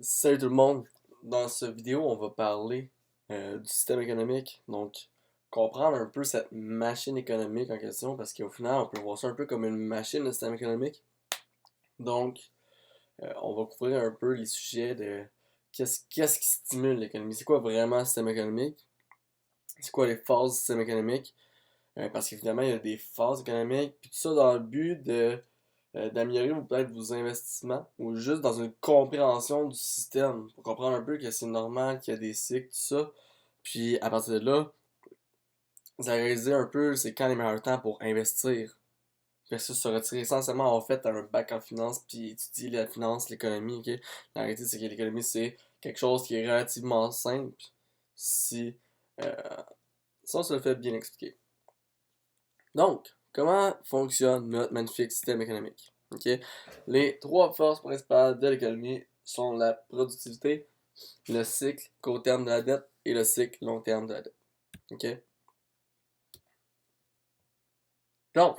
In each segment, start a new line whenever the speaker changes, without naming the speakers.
Salut tout le monde! Dans cette vidéo, on va parler du système économique. Donc, comprendre un peu cette machine économique en question, parce qu'au final, on peut voir ça un peu comme une machine, le système économique. Donc, on va couvrir un peu les sujets de qu'est-ce qui stimule l'économie. C'est quoi vraiment le système économique? C'est quoi les phases du système économique? Parce qu'évidemment, il y a des phases économiques, puis tout ça dans le but d'améliorer peut-être vos investissements ou juste dans une compréhension du système pour comprendre un peu que c'est normal qu'il y a des cycles, tout ça. Puis à partir de là, vous allez réaliser un peu c'est quand les meilleurs temps pour investir. Versus se retirer essentiellement en fait un bac en finance puis étudier la finance, l'économie, ok? La réalité c'est que l'économie c'est quelque chose qui est relativement simple si, euh, si on se le fait bien expliquer. Donc, comment fonctionne notre magnifique système économique? Ok? Les trois forces principales de l'économie sont la productivité, le cycle court terme de la dette et le cycle long terme de la dette. Ok? Donc,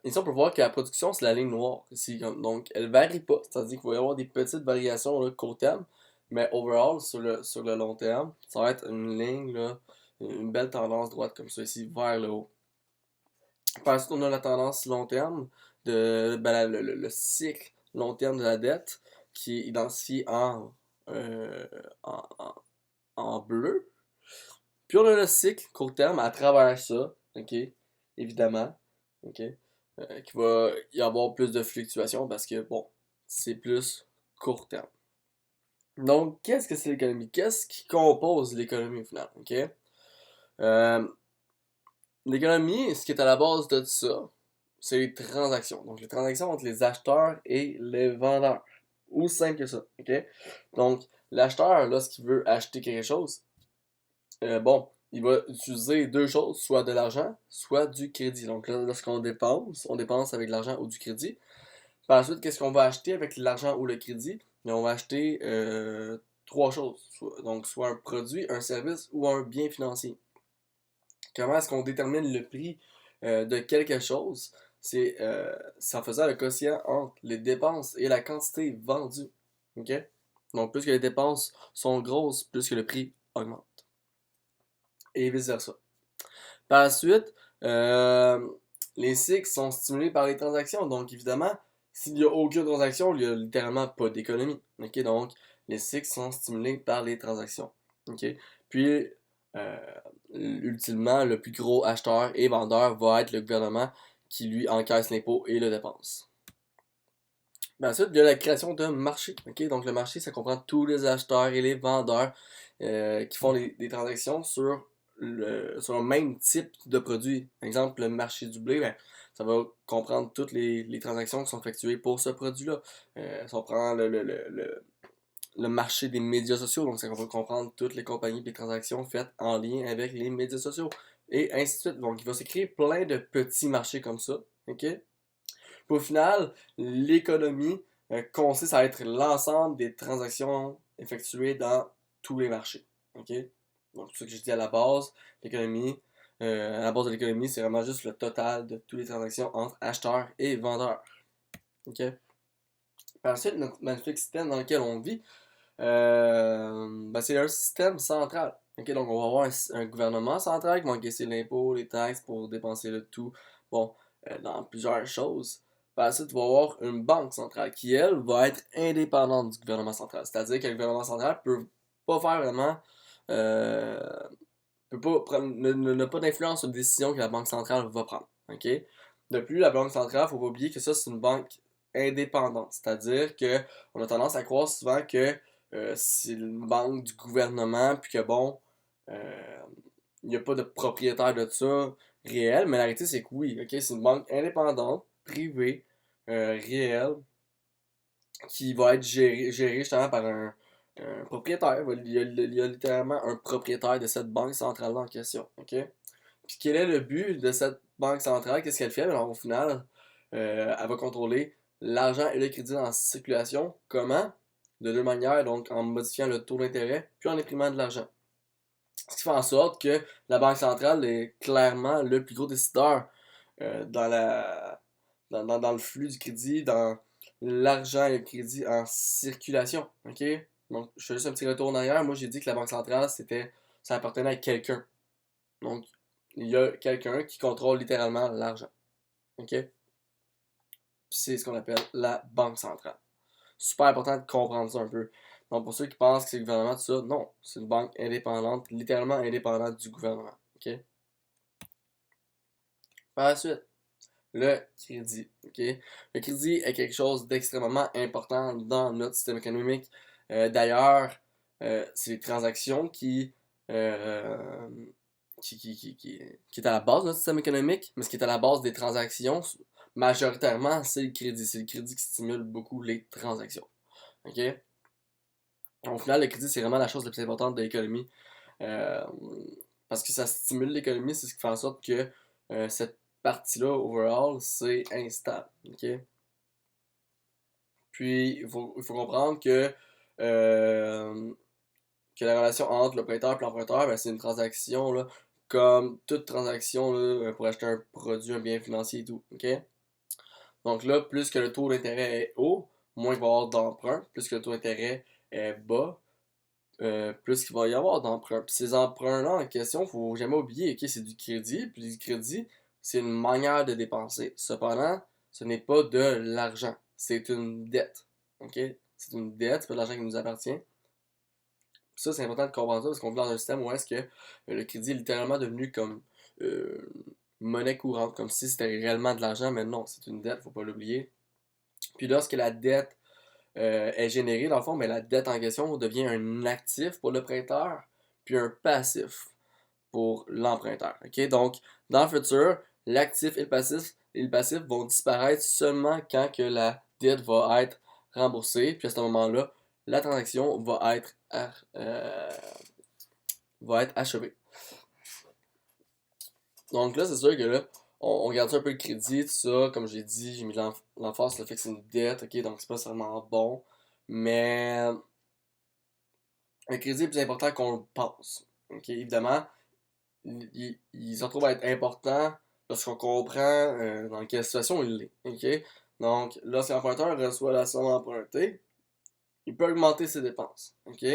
ici on peut voir que la production c'est la ligne noire. Ici, donc, elle varie pas, c'est-à-dire qu'il va y avoir des petites variations là, court terme, mais overall, sur le long terme, ça va être une ligne, là, une belle tendance droite comme ça ici, vers le haut. Par la suite, on a la tendance long terme le cycle long terme de la dette qui est identifié euh, en, en- en bleu. Puis on a le cycle court terme à travers ça, ok, évidemment, ok, qui va y avoir plus de fluctuations parce que bon, c'est plus court terme. Donc, qu'est-ce que c'est l'économie? Qu'est-ce qui compose l'économie au final? Ok? Euh, L'économie, ce qui est à la base de ça, c'est les transactions. Donc, les transactions entre les acheteurs et les vendeurs. Aussi simple que ça, ok? Donc, l'acheteur, lorsqu'il veut acheter quelque chose, bon, il va utiliser deux choses, soit de l'argent, soit du crédit. Donc, là, lorsqu'on dépense, on dépense avec de l'argent ou du crédit. Par la suite, qu'est-ce qu'on va acheter avec l'argent ou le crédit? Bien, on va acheter trois choses. Donc, soit un produit, un service ou un bien financier. Comment est-ce qu'on détermine le prix de quelque chose? C'est en faisant le quotient entre les dépenses et la quantité vendue. OK? Donc, plus que les dépenses sont grosses, plus que le prix augmente. Et vice-versa. Par la suite, euh, les cycles sont stimulés par les transactions. Donc, évidemment, s'il n'y a aucune transaction, il n'y a littéralement pas d'économie. OK? Donc, les cycles sont stimulés par les transactions. OK? Puis, euh, ultimement, le plus gros acheteur et vendeur va être le gouvernement qui, lui, encaisse l'impôt et le dépense. Ensuite, il y a la création d'un marché. OK? Donc, le marché, ça comprend tous les acheteurs et les vendeurs qui font des transactions sur un même type de produit. Par exemple, le marché du blé, ben, ça va comprendre toutes les transactions qui sont effectuées pour ce produit-là. Si on prend le marché des médias sociaux, donc ça va comprendre toutes les compagnies et les transactions faites en lien avec les médias sociaux. Et ainsi de suite. Donc, il va se créer plein de petits marchés comme ça. OK? Puis au final, l'économie consiste à être l'ensemble des transactions effectuées dans tous les marchés. OK? Donc, c'est ce que je dis à la base. L'économie, à la base de l'économie, c'est vraiment juste le total de toutes les transactions entre acheteurs et vendeurs. OK? Par la suite, notre magnifique système dans lequel on vit, ben, c'est un système central. OK? Donc, on va avoir un gouvernement central qui va encaisser l'impôt, les taxes pour dépenser le tout. Bon, dans plusieurs choses. Par la suite, tu vas avoir une banque centrale qui, elle, va être indépendante du gouvernement central. C'est-à-dire que le gouvernement central peut pas faire vraiment. Euh, peut pas n'a pas d'influence sur les décisions que la banque centrale va prendre. OK? De plus, la banque centrale, faut pas oublier que ça, c'est une banque indépendante. C'est-à-dire que on a tendance à croire souvent que c'est une banque du gouvernement, puis que bon, euh, il n'y a pas de propriétaire de ça réel, mais la réalité, c'est que oui, ok, c'est une banque indépendante, privée, réelle, qui va être gérée justement par un propriétaire. Il y a littéralement un propriétaire de cette banque centrale en question. Ok? Puis quel est le but de cette banque centrale? Qu'est-ce qu'elle fait? Alors, au final, elle va contrôler l'argent et le crédit en circulation. Comment? De deux manières, donc en modifiant le taux d'intérêt, puis en imprimant de l'argent. Ce qui fait en sorte que la Banque centrale est clairement le plus gros décideur dans le flux du crédit, l'argent et le crédit en circulation. OK? Donc, je fais juste un petit retour en arrière. Moi, j'ai dit que la Banque centrale, ça appartenait à quelqu'un. Donc, il y a quelqu'un qui contrôle littéralement l'argent. OK? Puis c'est ce qu'on appelle la Banque centrale. Super important de comprendre ça un peu. Donc, pour ceux qui pensent que c'est le gouvernement, tout ça, non. C'est une banque indépendante, littéralement indépendante du gouvernement. OK? Par la suite, le crédit. OK? Le crédit est quelque chose d'extrêmement important dans notre système économique. D'ailleurs, c'est les transactions euh, qui est à la base de notre système économique, mais ce qui est à la base des transactions, majoritairement, c'est le crédit. C'est le crédit qui stimule beaucoup les transactions. OK? Au final, le crédit, c'est vraiment la chose la plus importante de l'économie. Euh, Parce que ça stimule l'économie, c'est ce qui fait en sorte que cette partie-là, overall, c'est instable. OK? Puis, il faut comprendre euh, que la relation entre le prêteur et l'emprunteur, ben, c'est une transaction, là, comme toute transaction là, pour acheter un produit, un bien financier et tout. OK? Donc là, plus que le taux d'intérêt est haut, moins il va y avoir d'emprunt. Plus que le taux d'intérêt est bas, plus qu'il va y avoir d'emprunts. Puis ces emprunts-là en question, faut jamais oublier, ok, c'est du crédit, puis du crédit, c'est une manière de dépenser. Cependant, ce n'est pas de l'argent, c'est une dette. Ok? C'est une dette, c'est pas de l'argent qui nous appartient. Puis ça, c'est important de comprendre ça parce qu'on vit dans un système où est-ce que le crédit est littéralement devenu comme euh, monnaie courante, comme si c'était réellement de l'argent, mais non, c'est une dette, faut pas l'oublier. Puis lorsque la dette est générée, dans le fond, mais la dette en question devient un actif pour le prêteur, puis un passif pour l'emprunteur. OK? Donc, dans le futur, l'actif et le passif vont disparaître seulement quand que la dette va être remboursée. Puis à ce moment-là, la transaction euh, va être achevée. Donc là, c'est sûr que là, on garde un peu le crédit, tout ça. Comme j'ai dit, j'ai mis l'emphase sur le fait que c'est une dette, ok? Donc c'est pas vraiment bon. Mais le crédit est plus important qu'on le pense. Ok? Évidemment, il se retrouve à être important lorsqu'on comprend dans quelle situation il est. Ok? Donc, lorsqu'un emprunteur reçoit la somme empruntée, il peut augmenter ses dépenses. Ok?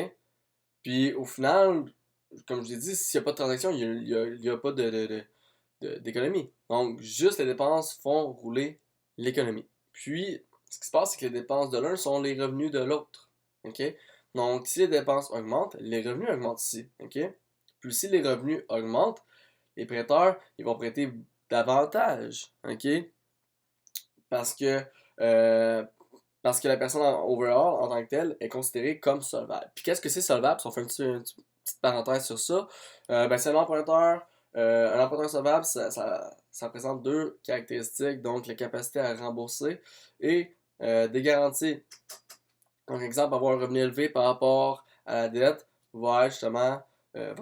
Puis au final, comme je l'ai dit, s'il n'y a pas de transaction, il y a pas d'économie. Donc, juste les dépenses font rouler l'économie. Puis, ce qui se passe, c'est que les dépenses de l'un sont les revenus de l'autre. OK? Donc, si les dépenses augmentent, les revenus augmentent aussi. OK? Puis, si les revenus augmentent, les prêteurs, ils vont prêter davantage. OK? Parce que, euh, parce que la personne overall, en tant que telle, est considérée comme solvable. Puis qu'est-ce que c'est solvable? Si on fait une petite parenthèse sur ça, ben c'est un emprunteur solvable, ça présente deux caractéristiques, donc la capacité à rembourser et des garanties. Donc, exemple, avoir un revenu élevé par rapport à la dette va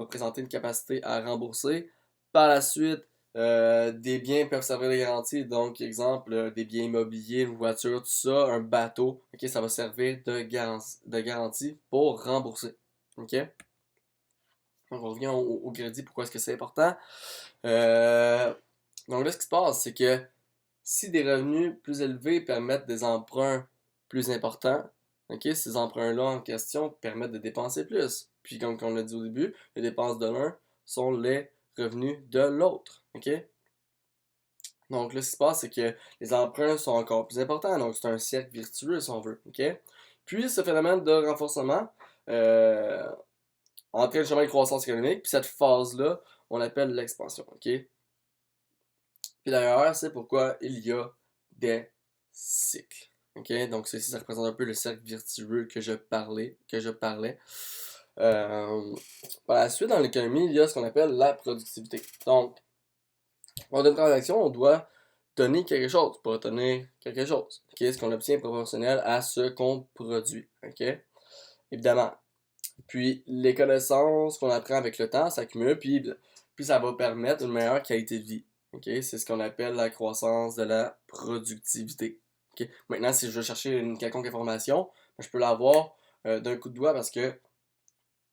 présenter une capacité à rembourser. Par la suite, des biens peuvent servir de garantie. Donc, exemple, des biens immobiliers, une voiture, tout ça, un bateau. Ok, ça va servir de garantie pour rembourser. Ok? Donc, on revient au crédit. Pourquoi est-ce que c'est important? Euh, donc là, ce qui se passe, c'est que si des revenus plus élevés permettent des emprunts plus importants, ok, ces emprunts-là en question permettent de dépenser plus. Puis comme on l'a dit au début, les dépenses de l'un sont les revenus de l'autre. Ok? Donc là, ce qui se passe, c'est que les emprunts sont encore plus importants. Donc c'est un cercle virtueux, si on veut. Ok? Puis ce phénomène de renforcement euh, entraîne justement une croissance économique. Puis cette phase-là, on l'appelle l'expansion. Ok? Puis d'ailleurs, c'est pourquoi il y a des cycles. Ok? Donc ceci, ça représente un peu le cercle virtueux que je parlais. Euh, Par la suite, dans l'économie, il y a ce qu'on appelle la productivité. Donc, pour une transaction, on doit donner quelque chose pour obtenir quelque chose. Ok? Ce qu'on obtient est proportionnel à ce qu'on produit. Ok? Évidemment. Puis les connaissances qu'on apprend avec le temps s'accumulent, puis ça va permettre une meilleure qualité de vie. Ok? C'est ce qu'on appelle la croissance de la productivité. Ok? Maintenant, si je veux chercher une quelconque information, je peux l'avoir d'un coup de doigt parce que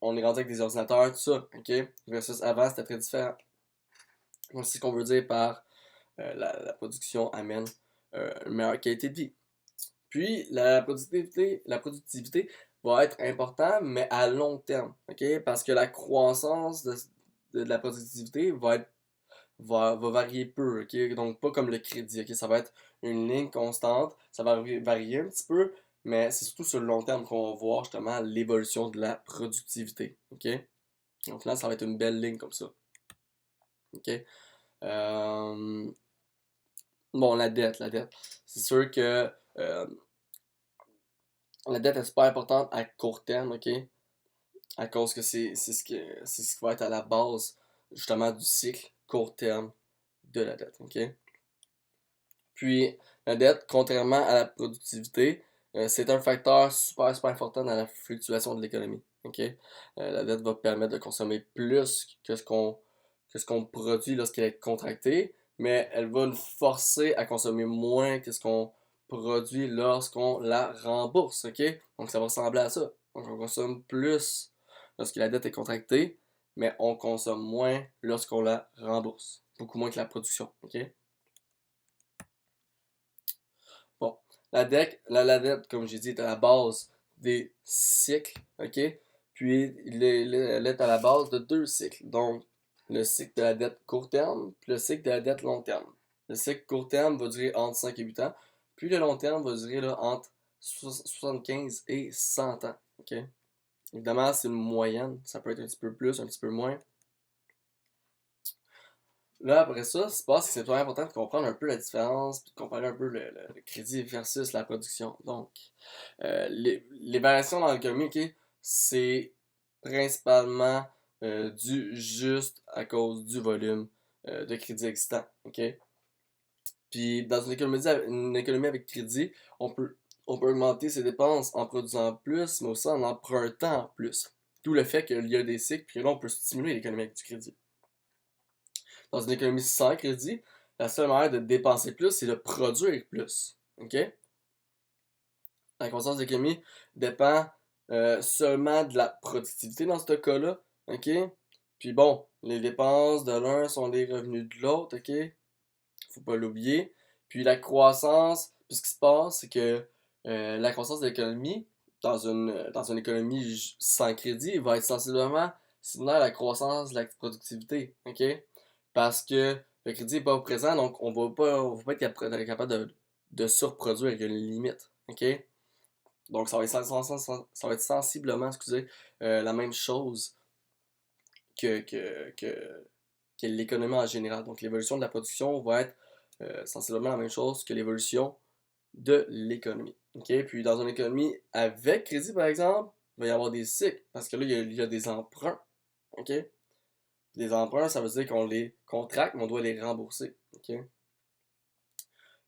on est rendu avec des ordinateurs, tout ça. Ok? Versus avant, c'était très différent. Donc, c'est ce qu'on veut dire par la production amène une meilleure qualité de vie. Puis la productivité va être importante, mais à long terme, ok? Parce que la croissance de la productivité va varier peu, ok? Donc pas comme le crédit, ok? Ça va être une ligne constante, ça va varier un petit peu, mais c'est surtout sur le long terme qu'on va voir justement l'évolution de la productivité, ok? Donc là, ça va être une belle ligne comme ça, ok? Euh, Bon, la dette. C'est sûr que euh, la dette est super importante à court terme, ok? À cause que c'est ce qui va être à la base, justement, du cycle court terme de la dette, ok? Puis, la dette, contrairement à la productivité, c'est un facteur super, super important dans la fluctuation de l'économie, ok? La dette va permettre de consommer plus que ce qu'on produit lorsqu'elle est contractée, mais elle va nous forcer à consommer moins que ce qu'on produit lorsqu'on la rembourse, ok? Donc, ça va ressembler à ça. Donc, on consomme plus lorsque la dette est contractée, mais on consomme moins lorsqu'on la rembourse. Beaucoup moins que la production, ok? Bon, la dette, comme j'ai dit, est à la base des cycles, ok? Puis, elle est à la base de deux cycles. Donc, le cycle de la dette court terme, puis le cycle de la dette long terme. Le cycle court terme va durer entre 5 et 8 ans, puis le long terme va durer là, entre 75 et 100 ans, ok? Évidemment, c'est une moyenne, ça peut être un petit peu plus, un petit peu moins. Là, après ça, ce qui se passe, c'est que c'est très important de comprendre un peu la différence, puis de comparer un peu le crédit versus la production. Donc, les variations dans l'économie, ok, c'est principalement dû juste à cause du volume de crédit existant, ok? Puis, dans une économie avec crédit, on peut augmenter ses dépenses en produisant plus, mais aussi en empruntant plus. D'où le fait qu'il y a des cycles, puis là, on peut stimuler l'économie avec du crédit. Dans une économie sans crédit, la seule manière de dépenser plus, c'est de produire plus. OK? La croissance de l'économie dépend seulement de la productivité dans ce cas-là. OK? Puis bon, les dépenses de l'un sont les revenus de l'autre. OK? Faut pas l'oublier. Puis la croissance, puis ce qui se passe, c'est que la croissance de l'économie, dans une économie sans crédit, va être sensiblement similaire à la croissance de la productivité. OK? Parce que le crédit n'est pas présent, donc on va pas être capable de surproduire, il y a une limite. OK? Donc ça va être sensiblement, excusez, la même chose que l'économie en général. Donc l'évolution de la production va être sensiblement la même chose que l'évolution de l'économie. OK? Puis dans une économie avec crédit, par exemple, il va y avoir des cycles, parce que là, il y a des emprunts. OK? Les emprunts, ça veut dire qu'on les contracte, mais on doit les rembourser. OK?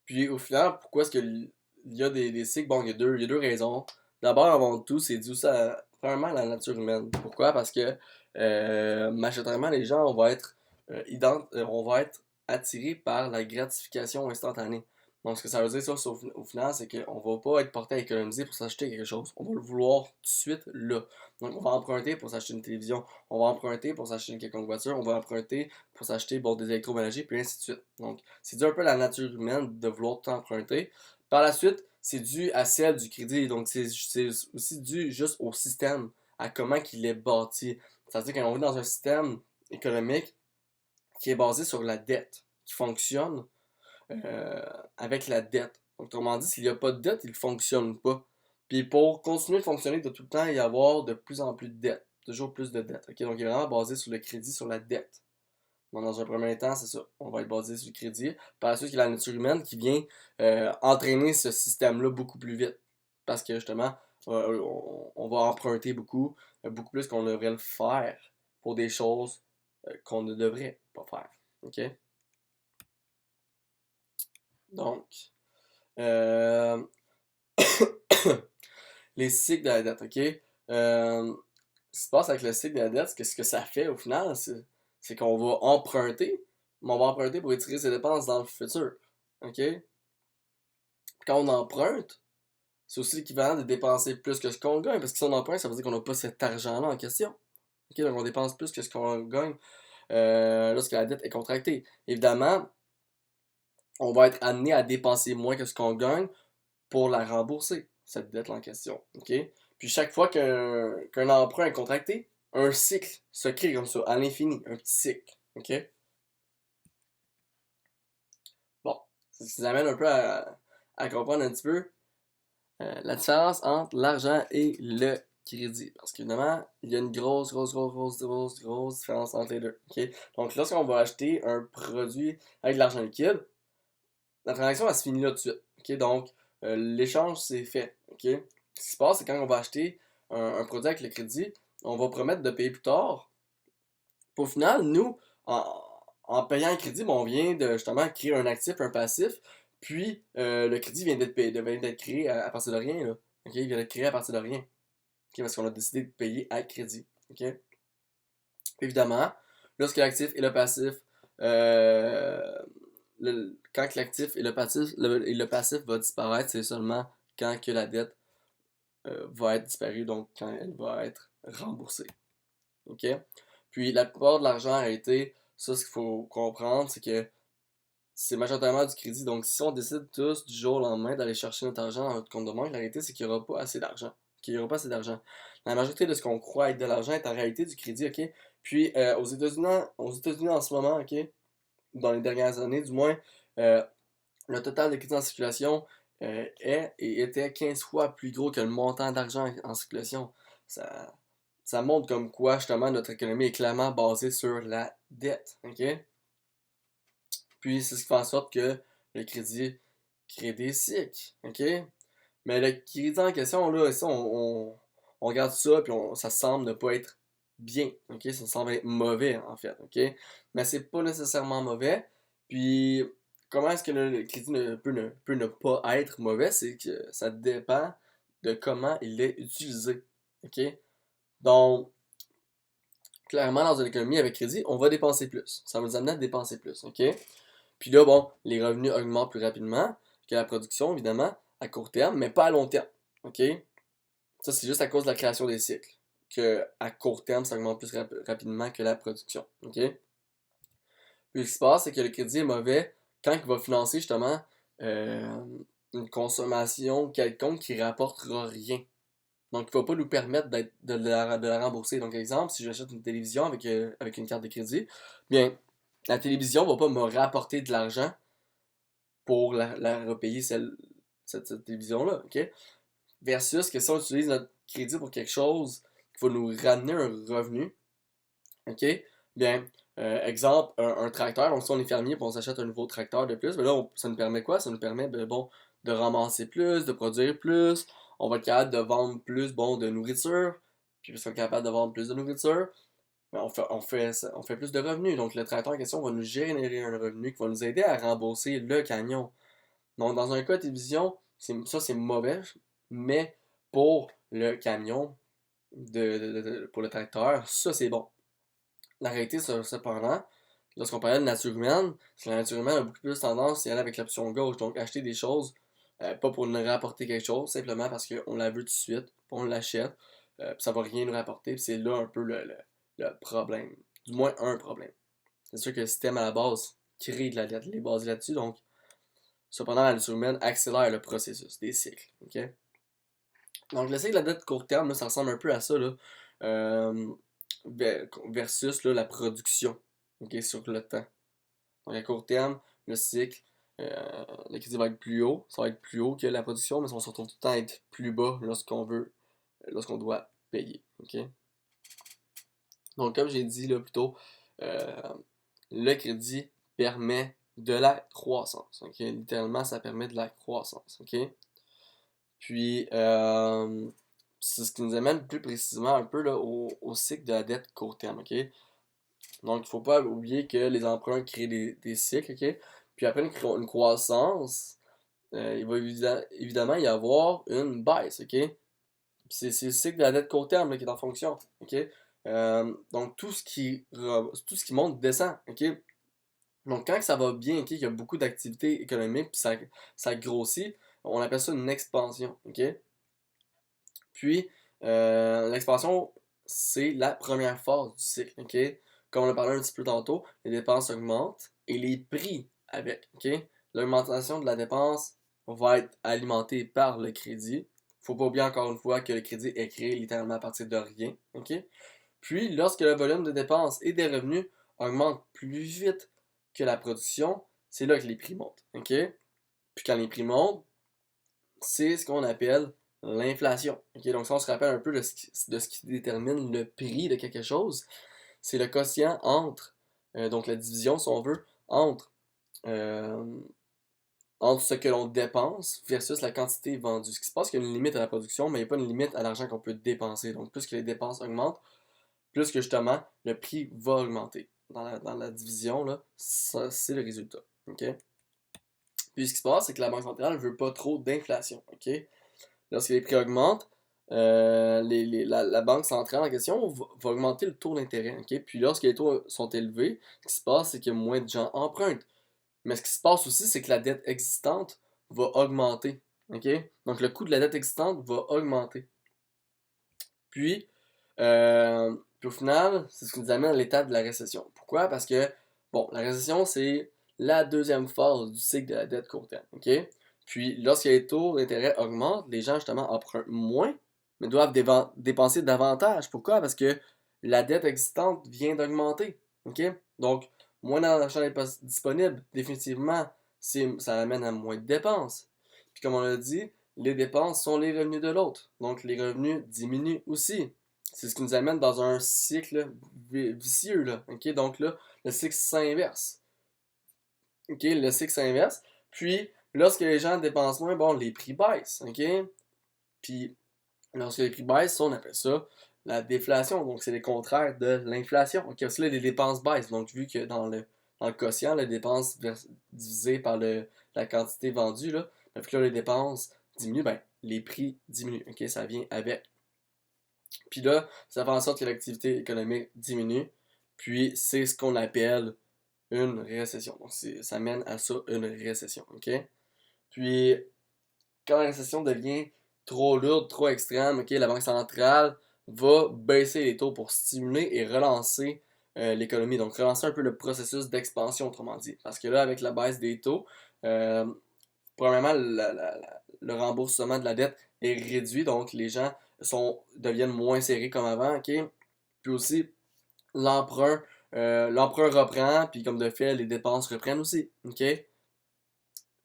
Puis au final, pourquoi est-ce qu'il y a des cycles? Bon, il y a deux raisons. D'abord, avant tout, c'est dû premièrement à la nature humaine. Pourquoi? Parce que majoritairement, les gens, on va être attirés par la gratification instantanée. Donc, ce que ça veut dire, ça, au final, c'est qu'on va pas être porté à économiser pour s'acheter quelque chose. On va le vouloir tout de suite là. Donc, on va emprunter pour s'acheter une télévision. On va emprunter pour s'acheter une quelconque voiture. On va emprunter pour s'acheter bon, des électroménagers, puis ainsi de suite. Donc, c'est dû un peu à la nature humaine de vouloir tout emprunter. Par la suite, c'est dû à celle du crédit. Donc, c'est aussi dû juste au système, à comment il est bâti. C'est-à-dire qu'on est dans un système économique qui est basé sur la dette, qui fonctionne avec la dette. Donc, autrement dit, s'il n'y a pas de dette, il ne fonctionne pas. Puis pour continuer de fonctionner, il doit tout le temps y avoir de plus en plus de dettes. Toujours plus de dettes. Ok? Donc, il est vraiment basé sur le crédit, sur la dette. Donc, dans un premier temps, c'est ça. On va être basé sur le crédit. Par la suite, il y a la nature humaine qui vient entraîner ce système-là beaucoup plus vite. Parce que justement, on va emprunter beaucoup plus qu'on devrait le faire pour des choses qu'on ne devrait pas faire. OK? Donc, euh, les cycles de la dette, OK? Ce qui se passe avec le cycle de la dette, ce que ça fait au final, c'est qu'on va emprunter, mais on va emprunter pour étirer ses dépenses dans le futur. OK? Quand on emprunte, c'est aussi l'équivalent de dépenser plus que ce qu'on gagne, parce que si on emprunte, ça veut dire qu'on n'a pas cet argent-là en question. OK? Donc on dépense plus que ce qu'on gagne lorsque la dette est contractée. Évidemment, on va être amené à dépenser moins que ce qu'on gagne pour la rembourser, cette dette en question. OK? Puis chaque fois qu'un emprunt est contracté, un cycle se crée comme ça, à l'infini, un petit cycle. OK? Bon, c'est ce qui nous amène un peu à comprendre un petit peu la différence entre l'argent et le crédit. Parce qu'évidemment, il y a une grosse différence entre les deux. OK? Donc, lorsqu'on va acheter un produit avec de l'argent liquide, la transaction, elle se finit là tout de suite. OK? Donc, l'échange, c'est fait. OK? Ce qui se passe, c'est quand on va acheter un produit avec le crédit, on va promettre de payer plus tard. Puis au final, nous, en payant un crédit, ben, on vient de justement créer un actif, un passif. Puis le crédit vient d'être créé à partir de rien. Là. OK? Il vient d'être créé à partir de rien. OK? Parce qu'on a décidé de payer à crédit. OK? Puis évidemment, lorsque l'actif et le passif, euh, quand l'actif et le passif va disparaître, c'est seulement quand que la dette va être disparue, donc quand elle va être remboursée. OK? Puis la plupart de l'argent a été, ça ce qu'il faut comprendre, c'est que c'est majoritairement du crédit. Donc si on décide tous du jour au lendemain d'aller chercher notre argent dans notre compte de banque, la réalité c'est qu'il n'y aura pas assez d'argent. Qu'il n'y aura pas assez d'argent. La majorité de ce qu'on croit être de l'argent est en réalité du crédit, OK? Puis aux États-Unis en ce moment, OK? Dans les dernières années du moins, euh, le total de crédit en circulation est et était 15 fois plus gros que le montant d'argent en circulation. Ça, ça montre comme quoi, justement, notre économie est clairement basée sur la dette. OK? Puis, c'est ce qui fait en sorte que le crédit crée des cycles. OK? Mais le crédit en question, là, ça, on regarde ça, puis ça semble ne pas être bien. OK? Ça semble être mauvais, en fait. OK? Mais c'est pas nécessairement mauvais. Puis, comment est-ce que le crédit peut ne pas être mauvais? C'est que ça dépend de comment il est utilisé. OK? Donc, clairement, dans une économie avec crédit, on va dépenser plus. Ça va nous amener à dépenser plus, OK? Puis là, bon, les revenus augmentent plus rapidement que la production, évidemment, à court terme, mais pas à long terme, OK? Ça, c'est juste à cause de la création des cycles, que à court terme, ça augmente plus rapidement que la production, OK? Puis ce qui se passe, c'est que le crédit est mauvais quand il va financer, justement, euh, une consommation quelconque qui rapportera rien. Donc, il ne va pas nous permettre de la rembourser. Donc, exemple, si j'achète une télévision avec une carte de crédit, bien, la télévision ne va pas me rapporter de l'argent pour la repayer cette télévision-là, OK? Versus que si on utilise notre crédit pour quelque chose qui va nous ramener un revenu, OK? Bien, exemple, un tracteur. Donc, si on est fermier et on s'achète un nouveau tracteur de plus, bien là, ça nous permet quoi? Ça nous permet, bon, de ramasser plus, de produire plus. On va être capable de vendre plus, bon, de nourriture. Puis, parce qu'on est capable de vendre plus de nourriture, ben, on fait plus de revenus. Donc, le tracteur en question va nous générer un revenu qui va nous aider à rembourser le camion. Donc, dans un cas de télévision, ça, c'est mauvais. Mais pour le camion, pour le tracteur, ça, c'est bon. La réalité, cependant, lorsqu'on parlait de nature humaine, c'est que la nature humaine a beaucoup plus tendance à y aller avec l'option gauche. Donc, acheter des choses, pas pour nous rapporter quelque chose, simplement parce qu'on la veut tout de suite, puis on l'achète, puis ça va rien nous rapporter, puis c'est là un peu le problème. Du moins, un problème. C'est sûr que le système à la base crée de la dette, il est basé là-dessus, donc, cependant, la nature humaine accélère le processus des cycles. OK? Donc, le cycle de la dette court terme, là, ça ressemble un peu à ça, là. Euh, versus là, la production, ok, sur le temps. Donc à court terme, le cycle, le crédit va être plus haut, ça va être plus haut que la production, mais ça va se retrouve tout le temps à être plus bas lorsqu'on doit payer. Ok. Donc comme j'ai dit là plus tôt, euh, le crédit permet de la croissance. Ok. Littéralement, ça permet de la croissance. Ok. Puis, c'est ce qui nous amène plus précisément un peu là, au cycle de la dette court terme. Ok. Donc, il ne faut pas oublier que les emprunts créent des cycles, OK? Puis après une croissance, il va évidemment y avoir une baisse, OK? C'est le cycle de la dette court terme là, qui est en fonction, OK? Donc, tout ce qui monte descend, OK? Donc, quand ça va bien, OK, qu'il y a beaucoup d'activités économiques, puis ça grossit, on appelle ça une expansion, OK? Puis, l'expansion, c'est la première phase du cycle, OK? Comme on a parlé un petit peu tantôt, les dépenses augmentent et les prix avec, OK? L'augmentation de la dépense va être alimenté par le crédit. Faut pas oublier encore une fois que le crédit est créé littéralement à partir de rien. OK? Puis, lorsque le volume de dépenses et des revenus augmente plus vite que la production, c'est là que les prix montent. OK? Puis quand les prix montent, c'est ce qu'on appelle l'inflation. OK? Donc, si on se rappelle un peu de ce qui détermine le prix de quelque chose, c'est le quotient entre, donc la division, si on veut, entre, euh, entre ce que l'on dépense versus la quantité vendue. Ce qui se passe, qu'il y a une limite à la production, mais il n'y a pas une limite à l'argent qu'on peut dépenser. Donc, plus que les dépenses augmentent, plus que justement le prix va augmenter. Dans la division, là, ça, c'est le résultat. OK? Puis ce qui se passe, c'est que la Banque centrale ne veut pas trop d'inflation. OK? Lorsque les prix augmentent, la Banque centrale en question va augmenter le taux d'intérêt. OK? Puis lorsque les taux sont élevés, ce qui se passe, c'est que moins de gens empruntent. Mais ce qui se passe aussi, c'est que la dette existante va augmenter. OK? Donc le coût de la dette existante va augmenter. Puis, puis au final, c'est ce qui nous amène à l'étape de la récession. Pourquoi? Parce que, bon, la récession, c'est la deuxième phase du cycle de la dette court terme. OK? Puis, lorsque les taux d'intérêt augmentent, les gens, justement, empruntent moins, mais doivent dépenser davantage. Pourquoi? Parce que la dette existante vient d'augmenter. OK? Donc, moins d'argent disponible, définitivement, ça amène à moins de dépenses. Puis, comme on l'a dit, les dépenses sont les revenus de l'autre. Donc, les revenus diminuent aussi. C'est ce qui nous amène dans un cycle vicieux, là. OK? Donc là, le cycle s'inverse. OK? Le cycle s'inverse. Puis, lorsque les gens dépensent moins, bon, les prix baissent. OK? Puis, lorsque les prix baissent, on appelle ça la déflation. Donc, c'est le contraire de l'inflation. OK? Parce que là, les dépenses baissent. Donc, vu que dans le quotient, les dépenses divisées par la quantité vendue, là, vu que là, les dépenses diminuent, ben, les prix diminuent. OK? Ça vient avec. Puis là, ça fait en sorte que l'activité économique diminue. Puis c'est ce qu'on appelle une récession. Donc ça mène à ça, une récession. OK? Puis quand la récession devient trop lourde, trop extrême, OK, la Banque centrale va baisser les taux pour stimuler et relancer l'économie. Donc relancer un peu le processus d'expansion, autrement dit. Parce que là, avec la baisse des taux, euh, premièrement, le remboursement de la dette est réduit, donc les gens deviennent moins serrés comme avant, ok? Puis aussi, l'emprunt, l'emprunt reprend, puis comme de fait, les dépenses reprennent aussi, ok?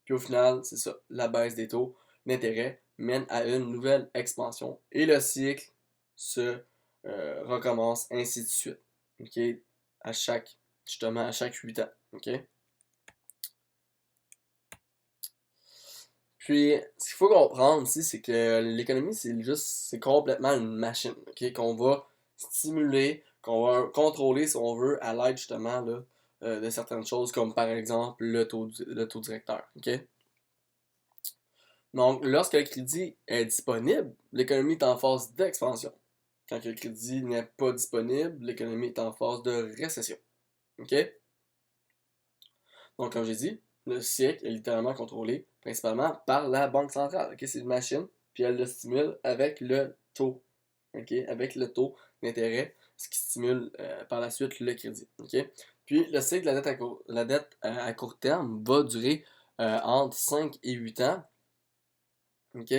Puis au final, c'est ça, la baisse des taux d'intérêt mène à une nouvelle expansion et le cycle se recommence, ainsi de suite, ok? Justement, à chaque 8 ans, ok? Puis, ce qu'il faut comprendre aussi, c'est que l'économie, c'est complètement une machine, ok? Qu'on va stimuler, qu'on va contrôler, si on veut, à l'aide justement là, de certaines choses, comme par exemple le taux directeur, ok? Donc, lorsque le crédit est disponible, l'économie est en phase d'expansion. Quand le crédit n'est pas disponible, l'économie est en phase de récession, ok? Donc, comme j'ai dit, le cycle est littéralement contrôlé principalement par la Banque centrale. Ok, c'est une machine, puis elle le stimule avec le taux. Ok, avec le taux d'intérêt, ce qui stimule par la suite le crédit. Ok, puis le cycle de la dette à court terme va durer entre 5 et 8 ans, ok,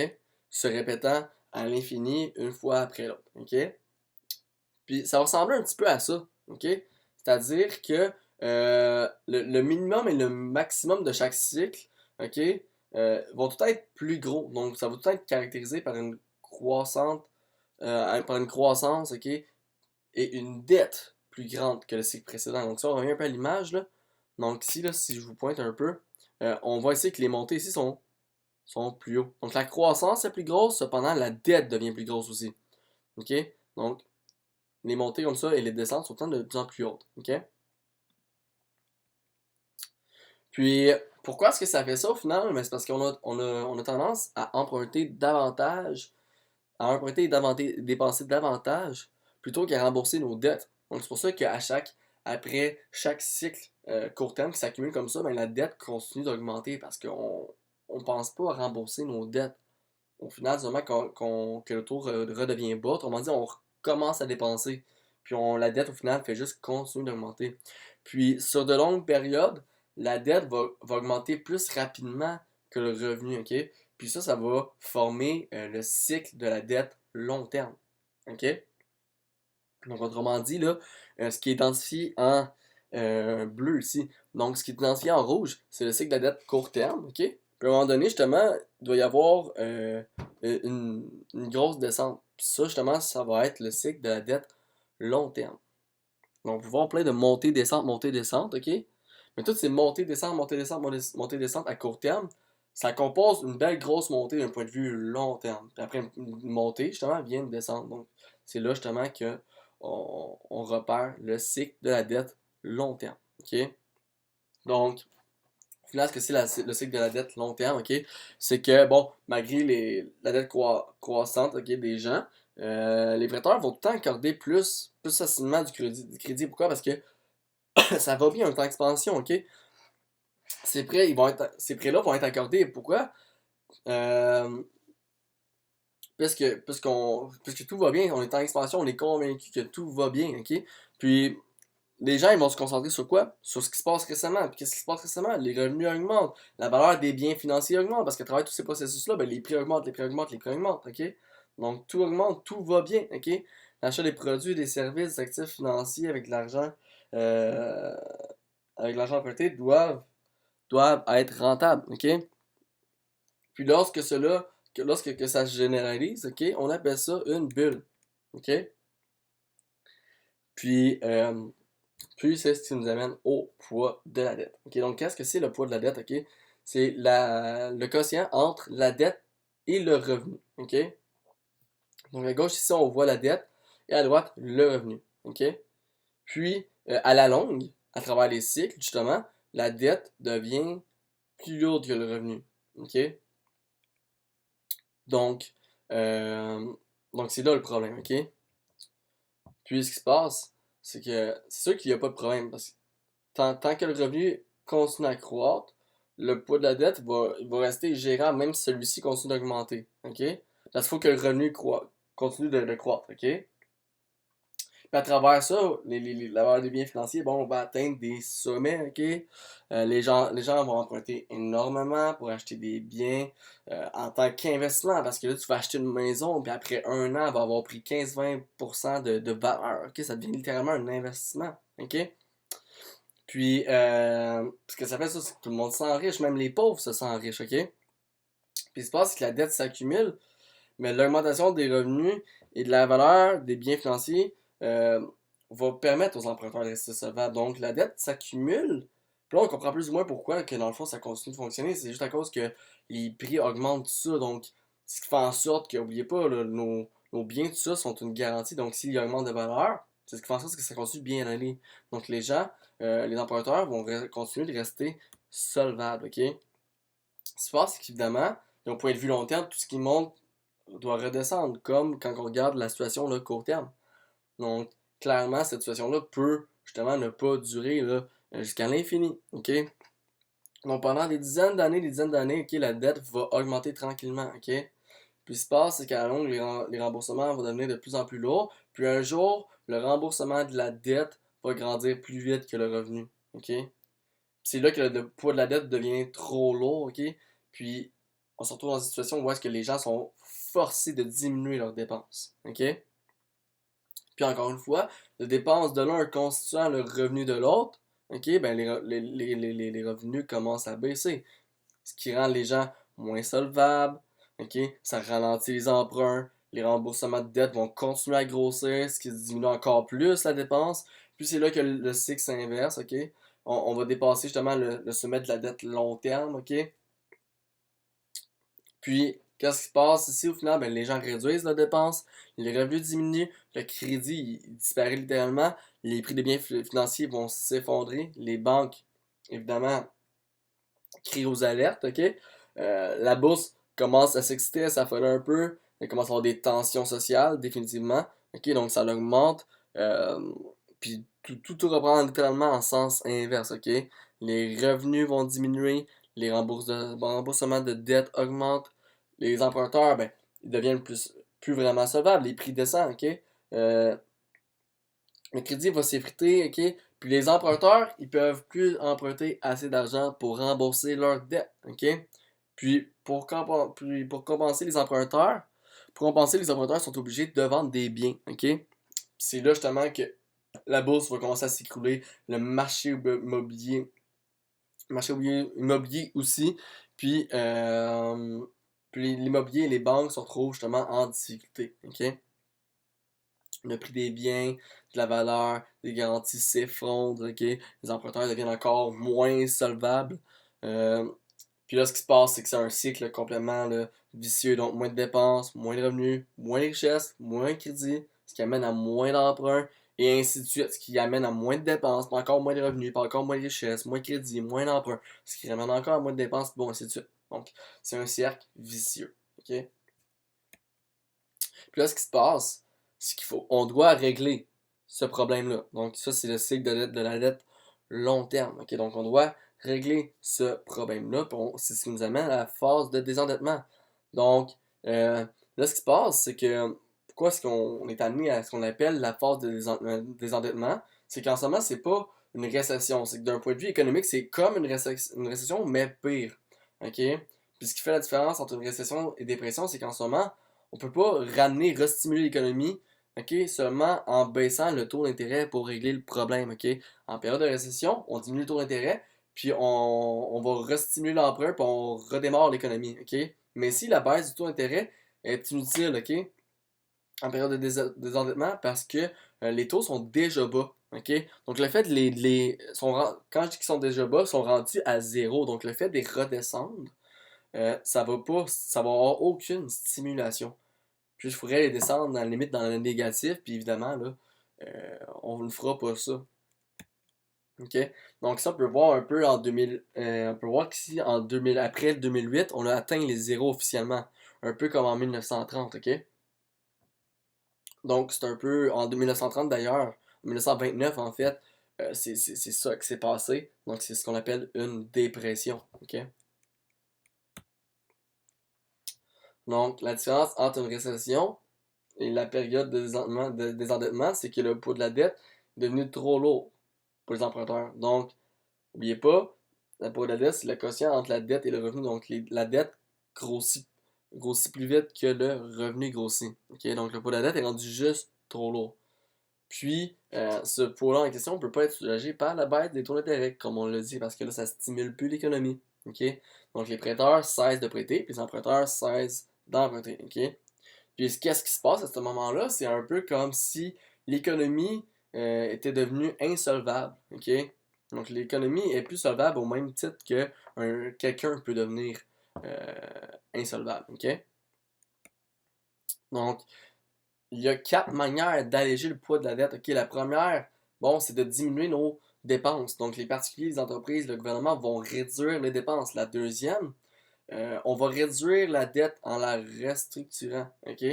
se répétant à l'infini une fois après l'autre. Ok, puis ça va ressembler un petit peu à ça. Ok, c'est-à-dire que le minimum et le maximum de chaque cycle, ok, vont tout être plus gros. Donc, ça va tout être caractérisé par une par une croissance, ok, et une dette plus grande que le cycle précédent. Donc, ça, on revient un peu à l'image, là. Donc, ici, là, si je vous pointe un peu, on voit ici que les montées ici sont plus hautes. Donc, la croissance est plus grosse, cependant, la dette devient plus grosse aussi. Ok? Donc, les montées comme ça et les descentes sont de plus en plus hautes. Ok? Puis, pourquoi est-ce que ça fait ça au final? Mais c'est parce on a tendance à emprunter davantage, dépenser davantage, plutôt qu'à rembourser nos dettes. Donc, c'est pour ça après chaque cycle court terme qui s'accumule comme ça, ben, la dette continue d'augmenter parce qu'on ne pense pas à rembourser nos dettes. Au final, c'est vraiment que le taux redevient bas. Autrement dit, on commence à dépenser. Puis la dette, au final, fait juste continuer d'augmenter. Puis sur de longues périodes, la dette va augmenter plus rapidement que le revenu, ok? Puis ça va former le cycle de la dette long terme, ok? Donc, autrement dit, là, ce qui est identifié en bleu ici, donc ce qui est identifié en rouge, c'est le cycle de la dette court terme, ok? Puis à un moment donné, justement, il doit y avoir une grosse descente. Puis ça, justement, ça va être le cycle de la dette long terme. Donc, on peut voir plein de montées, descentes, ok? Mais toutes ces montées, descentes, montées, descentes, montées, descentes à court terme, ça compose une belle grosse montée d'un point de vue long terme. Puis après une montée, justement, vient une descente. Donc, c'est là, justement, que on repère le cycle de la dette long terme, ok? Donc, au final, ce que c'est le cycle de la dette long terme, ok? C'est que, bon, malgré la dette croissante, ok, des gens, les prêteurs vont tout le temps accorder plus facilement du crédit. Pourquoi? Parce que ça va bien en temps d'expansion, ok? Ces prêts-là vont être accordés. Pourquoi? Euh, puisque tout va bien, on est en expansion, on est convaincu que tout va bien, ok? Puis, les gens, ils vont se concentrer sur quoi? Sur ce qui se passe récemment. Puis qu'est-ce qui se passe récemment? Les revenus augmentent, la valeur des biens financiers augmente, parce qu'à travers tous ces processus-là, ben, les prix augmentent, les prix augmentent, les prix augmentent, ok? Donc, tout augmente, tout va bien, ok? L'achat des produits, des services, des actifs financiers euh, avec l'argent emprunté doivent être rentables, ok? Puis lorsque ça se généralise, ok, on appelle ça une bulle, ok? Puis, euh, puis c'est ce qui nous amène au poids de la dette. Ok, donc qu'est-ce que c'est le poids de la dette, ok? C'est le quotient entre la dette et le revenu, ok? Donc à gauche ici on voit la dette et à droite le revenu, ok? Puis à la longue, à travers les cycles justement, la dette devient plus lourde que le revenu, ok? Donc, euh, donc c'est là le problème, ok? Puis ce qui se passe, c'est que c'est sûr qu'il n'y a pas de problème parce que tant que le revenu continue à croître, le poids de la dette va rester gérable même si celui-ci continue d'augmenter, ok? Parce qu'il faut que le revenu continue de croître, ok? Puis à travers ça, la valeur des biens financiers, bon, on va atteindre des sommets, ok? Les gens vont emprunter énormément pour acheter des biens en tant qu'investissement, parce que là, tu vas acheter une maison, puis après un an, elle va avoir pris 15-20% de valeur, ok? Ça devient littéralement un investissement, ok? Puis, ce que ça fait, ça, c'est que tout le monde s'enriche, même les pauvres se s'enrichent, ok? Puis, il se passe que la dette s'accumule, mais l'augmentation des revenus et de la valeur des biens financiers euh, va permettre aux emprunteurs de rester solvables. Donc, la dette s'accumule. Puis là, on comprend plus ou moins pourquoi que dans le fond, ça continue de fonctionner. C'est juste à cause que les prix augmentent tout ça. Donc, ce qui fait en sorte que, n'oubliez pas, là, nos biens, tout ça, sont une garantie. Donc, s'ils augmentent de valeur, c'est ce qui fait en sorte que ça continue de bien aller. Donc, les emprunteurs vont continuer de rester solvables, ok? Ce qui se passe, c'est qu'évidemment, d'un point de vue long terme, tout ce qui monte doit redescendre, comme quand on regarde la situation là, court terme. Donc, clairement, cette situation-là peut justement ne pas durer là, jusqu'à l'infini. Ok? Donc, pendant des dizaines d'années, ok, la dette va augmenter tranquillement. Ok? Puis, ce qui se passe, c'est qu'à la longue, les remboursements vont devenir de plus en plus lourds. Puis, un jour, le remboursement de la dette va grandir plus vite que le revenu. Ok? C'est là que le poids de la dette devient trop lourd, ok? Puis, on se retrouve dans une situation où est-ce que les gens sont forcés de diminuer leurs dépenses, ok? Puis encore une fois, les dépenses de l'un constituant le revenu de l'autre, ok? Ben les revenus commencent à baisser, ce qui rend les gens moins solvables, ok? Ça ralentit les emprunts, les remboursements de dettes vont continuer à grossir, ce qui diminue encore plus la dépense. Puis c'est là que le cycle s'inverse, ok? On va dépasser justement le sommet de la dette long terme, ok? Puis, qu'est-ce qui se passe ici au final? Ben, les gens réduisent leurs dépenses, les revenus diminuent, le crédit il disparaît littéralement, les prix des biens financiers vont s'effondrer, les banques, évidemment, crient aux alertes, ok? La bourse commence à s'exciter, à s'affoler un peu, il commence à avoir des tensions sociales, définitivement, ok? Donc ça l'augmente, euh, puis tout reprend littéralement en sens inverse, ok? Les revenus vont diminuer, les remboursements de dettes augmentent, les emprunteurs, ben, ils deviennent plus vraiment solvables, les prix descendent, ok? Euh, le crédit va s'effriter, ok? Puis les emprunteurs, ils peuvent plus emprunter assez d'argent pour rembourser leurs dettes, ok? Puis pour compenser les emprunteurs sont obligés de vendre des biens, ok? C'est là justement que la bourse va commencer à s'écrouler, le marché immobilier aussi, puis, l'immobilier et les banques se retrouvent justement en difficulté, ok? Le prix des biens, de la valeur, des garanties s'effondrent, ok? Les emprunteurs deviennent encore moins solvables. Euh, Puis là, ce qui se passe, c'est que c'est un cycle complètement là, vicieux. Donc, moins de dépenses, moins de revenus, moins de richesses, moins de crédit, ce qui amène à moins d'emprunts, et ainsi de suite. Ce qui amène à moins de dépenses, puis encore moins de revenus, puis encore moins de richesses, moins de crédit, moins d'emprunts, ce qui amène encore à moins de dépenses, bon, ainsi de suite. Donc, c'est un cercle vicieux. Ok? Puis là, ce qui se passe, c'est on doit régler ce problème-là. Donc, ça, c'est le cycle de la dette long terme. Ok? Donc, on doit régler ce problème-là. C'est ce qui nous amène à la phase de désendettement. Donc, là, ce qui se passe, c'est que pourquoi est-ce qu'on est amené à ce qu'on appelle la phase de désendettement? C'est qu'en ce moment, c'est pas une récession. C'est que d'un point de vue économique, c'est comme une récession, mais pire. OK? Puis ce qui fait la différence entre une récession et dépression, c'est qu'en ce moment, on peut pas restimuler l'économie, ok, seulement en baissant le taux d'intérêt pour régler le problème, ok. En période de récession, on diminue le taux d'intérêt, puis on va restimuler l'emprunt, puis on redémarre l'économie, ok. Mais si la baisse du taux d'intérêt est inutile, ok, en période de désendettement, parce que les taux sont déjà bas, ok. Donc le fait de quand je dis qu'ils sont déjà bas, ils sont rendus à zéro. Donc le fait de les redescendre, ça va avoir aucune stimulation. Puis je pourrais les descendre dans la limite dans le négatif, puis évidemment, là, on ne fera pas ça. OK? Donc ça, on peut voir un peu en 2000, on peut voir qu'ici, après le 2008, on a atteint les zéros officiellement. Un peu comme en 1930, OK? Donc c'est un peu, en 1930 d'ailleurs, en 1929 en fait, c'est ça qui s'est passé. Donc c'est ce qu'on appelle une dépression, OK? Donc la différence entre une récession et la période de désendettement, c'est que le poids de la dette est devenu trop lourd pour les emprunteurs. Donc, n'oubliez pas, le poids de la dette, c'est le quotient entre la dette et le revenu. Donc, la dette grossit plus vite que le revenu grossit. Ok? Donc, le poids de la dette est rendu juste trop lourd. Puis, ce poids-là en question ne peut pas être soulagé par la baisse des taux d'intérêt, comme on l'a dit, parce que là, ça stimule plus l'économie. Ok? Donc, les prêteurs cessent de prêter, puis les emprunteurs cessent d'emprunter. Ok? Puis qu'est-ce qui se passe à ce moment-là? C'est un peu comme si l'économie était devenue insolvable. OK? Donc l'économie est plus solvable au même titre que quelqu'un peut devenir euh, insolvable. OK? Donc, il y a quatre manières d'alléger le poids de la dette. OK? La première, bon, c'est de diminuer nos dépenses. Donc les particuliers, les entreprises, le gouvernement vont réduire les dépenses. La deuxième, on va réduire la dette en la restructurant. OK?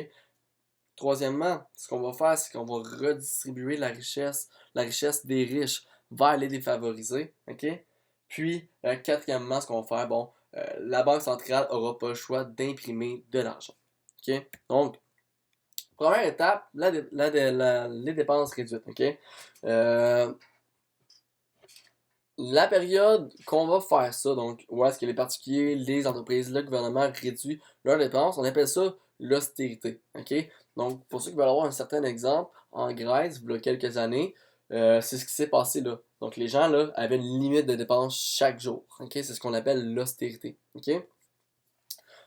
Troisièmement, ce qu'on va faire, c'est qu'on va redistribuer la richesse des riches vers les défavorisés. OK? Puis, quatrièmement, ce qu'on va faire, bon, la Banque centrale n'aura pas le choix d'imprimer de l'argent. OK? Donc, première étape, les dépenses réduites. OK? Euh, la période qu'on va faire ça, donc où est-ce que les particuliers, les entreprises, le gouvernement réduit leurs dépenses, on appelle ça l'austérité. OK? Donc, pour ceux qui veulent avoir un certain exemple, en Grèce, il y a quelques années, c'est ce qui s'est passé là. Donc, les gens là avaient une limite de dépenses chaque jour. OK? C'est ce qu'on appelle l'austérité. OK?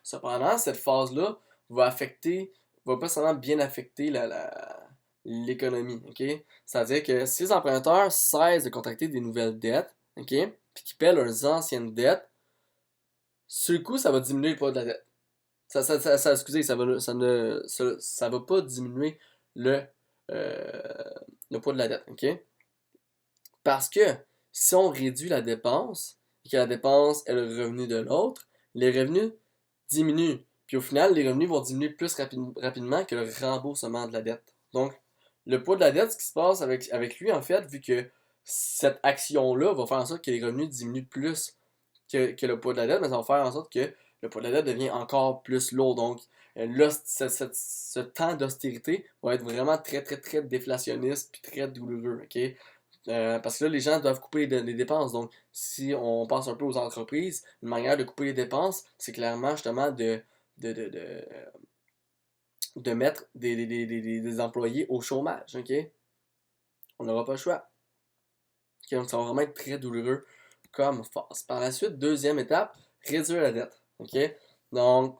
Cependant, cette phase-là va pas seulement bien affecter l'économie. OK? C'est-à-dire que si les emprunteurs cessent de contracter des nouvelles dettes, OK? Puis qu'ils paient leurs anciennes dettes, sur le coup, ça va diminuer le poids de la dette. Excusez, ça va pas diminuer le, euh, le poids de la dette, ok? Parce que si on réduit la dépense, et que la dépense est le revenu de l'autre, les revenus diminuent. Puis au final, les revenus vont diminuer plus rapidement que le remboursement de la dette. Donc, le poids de la dette, ce qui se passe avec lui, en fait, vu que cette action-là va faire en sorte que les revenus diminuent plus que le poids de la dette, mais ça va faire en sorte que le poids de la dette devient encore plus lourd. Donc là, ce temps d'austérité va être vraiment très, très, très déflationniste puis très douloureux. OK? Parce que là, les gens doivent couper les dépenses. Donc, si on pense un peu aux entreprises, une manière de couper les dépenses, c'est clairement justement de, de, de, de mettre des employés au chômage, ok? On n'aura pas le choix. Ok, donc ça va vraiment être très douloureux comme phase. Par la suite, deuxième étape, réduire la dette, ok? Donc,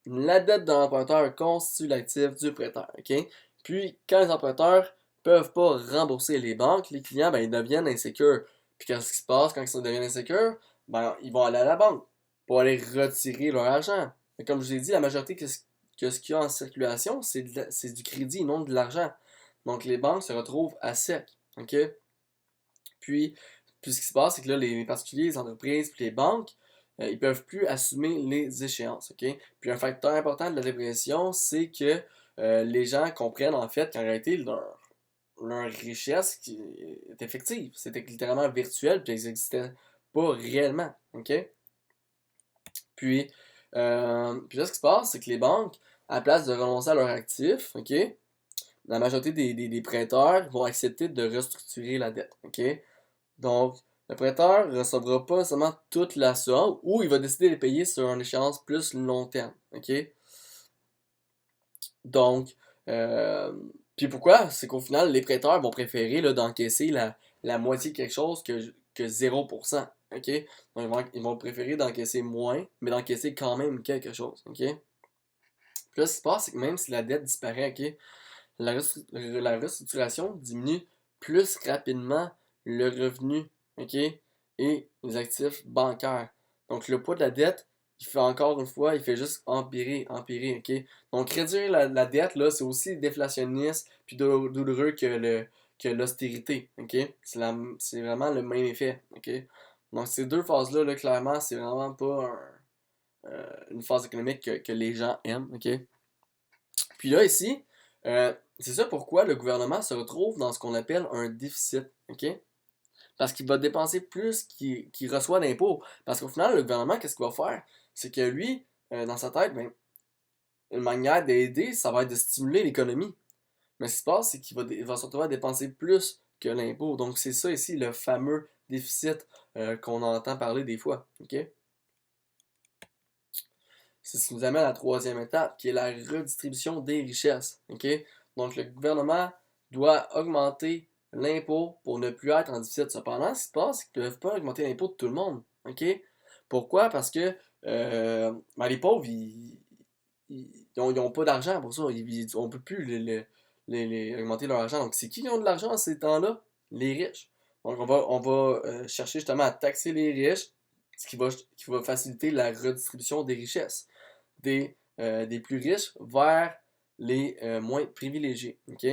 la dette de l'emprunteur constitue l'actif du prêteur, ok? Puis, quand les emprunteurs peuvent pas rembourser les banques, les clients, ben, ils deviennent insécures. Puis, qu'est-ce qui se passe quand ils deviennent insécures? Ben, ils vont aller à la banque pour aller retirer leur argent. Mais comme je vous ai dit, la majorité que ce qu'il y a en circulation, c'est du crédit, non de l'argent. Donc, les banques se retrouvent à sec, ok? Puis, ce qui se passe, c'est que là, les particuliers, les entreprises, puis les banques, ils peuvent plus assumer les échéances, ok? Puis un facteur important de la dépression, c'est que les gens comprennent en fait qu'en réalité, leur richesse est effective. C'était littéralement virtuel, puis elle n'existait pas réellement, ok? Puis là, ce qui se passe, c'est que les banques, à la place de renoncer à leurs actifs, ok? La majorité des prêteurs vont accepter de restructurer la dette, ok? Donc, le prêteur ne recevra pas seulement toute la somme ou il va décider de payer sur une échéance plus long terme. OK? Donc, euh, puis pourquoi? C'est qu'au final, les prêteurs vont préférer là, d'encaisser la moitié de quelque chose que 0%. OK? Donc, ils vont préférer d'encaisser moins, mais d'encaisser quand même quelque chose. OK? Puis là, ce qui se passe, c'est que même si la dette disparaît, OK, la restructuration diminue plus rapidement le revenu, ok, et les actifs bancaires. Donc le poids de la dette, il fait encore une fois, il fait juste empirer, ok. Donc réduire la dette, là, c'est aussi déflationniste puis douloureux que l'austérité, ok. C'est vraiment le même effet, ok. Donc ces deux phases-là, là, clairement, c'est vraiment pas une phase économique que les gens aiment, ok. Puis là, ici, c'est ça pourquoi le gouvernement se retrouve dans ce qu'on appelle un déficit, ok? Parce qu'il va dépenser plus qu'il reçoit d'impôts. Parce qu'au final, le gouvernement, qu'est-ce qu'il va faire? C'est que lui, dans sa tête, ben, une manière d'aider, ça va être de stimuler l'économie. Mais ce qui se passe, c'est il va se retrouver à dépenser plus que l'impôt. Donc c'est ça ici, le fameux déficit qu'on entend parler des fois, ok? C'est ce qui nous amène à la troisième étape, qui est la redistribution des richesses. Ok? Donc, le gouvernement doit augmenter l'impôt pour ne plus être en déficit. Cependant, ce qui se passe, c'est qu'ils ne peuvent pas augmenter l'impôt de tout le monde. Ok? Pourquoi? Parce que ben, les pauvres, ils ont pas d'argent pour ça. On ne peut plus augmenter leur argent. Donc, c'est qui ont de l'argent à ces temps-là? Les riches. Donc, on va chercher justement à taxer les riches, qui va faciliter la redistribution des richesses des plus riches vers les moins privilégiés. OK?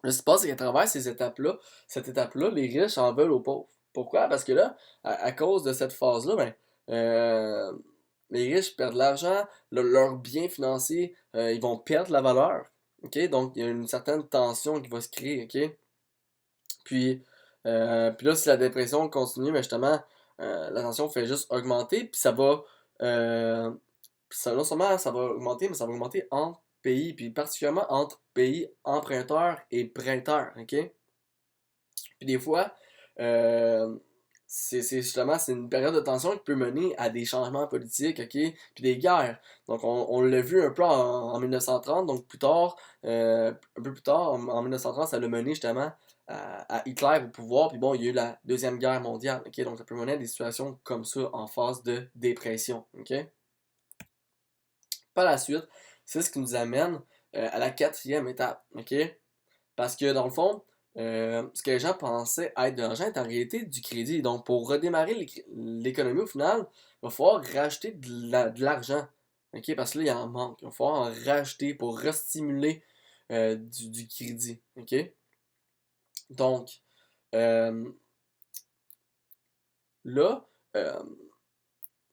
Ce qui se passe, c'est qu'à travers cette étape-là, les riches en veulent aux pauvres. Pourquoi? Parce que là, à cause de cette phase-là, ben, euh, les riches perdent de l'argent, leurs biens financiers, ils vont perdre la valeur. OK? Donc, il y a une certaine tension qui va se créer. OK? Puis là, si la dépression continue, mais justement, la tension fait juste augmenter, puis ça va euh, non seulement ça va augmenter, mais ça va augmenter entre pays, puis particulièrement entre pays emprunteurs et prêteurs, ok? Puis des fois, euh, c'est une période de tension qui peut mener à des changements politiques, ok? Puis des guerres. Donc on l'a vu un peu en 1930, donc plus tard, un peu plus tard, en 1930, ça l'a mené justement à Hitler au pouvoir, puis bon, il y a eu la Deuxième Guerre mondiale, ok? Donc ça peut mener à des situations comme ça en phase de dépression, ok? Par la suite, c'est ce qui nous amène à la quatrième étape, ok? Parce que dans le fond, ce que les gens pensaient être de l'argent est en réalité du crédit. Donc pour redémarrer l'économie au final, il va falloir racheter de l'argent, ok? Parce que là, il y en manque. Il va falloir en racheter pour restimuler du crédit, ok? Donc euh, là, euh,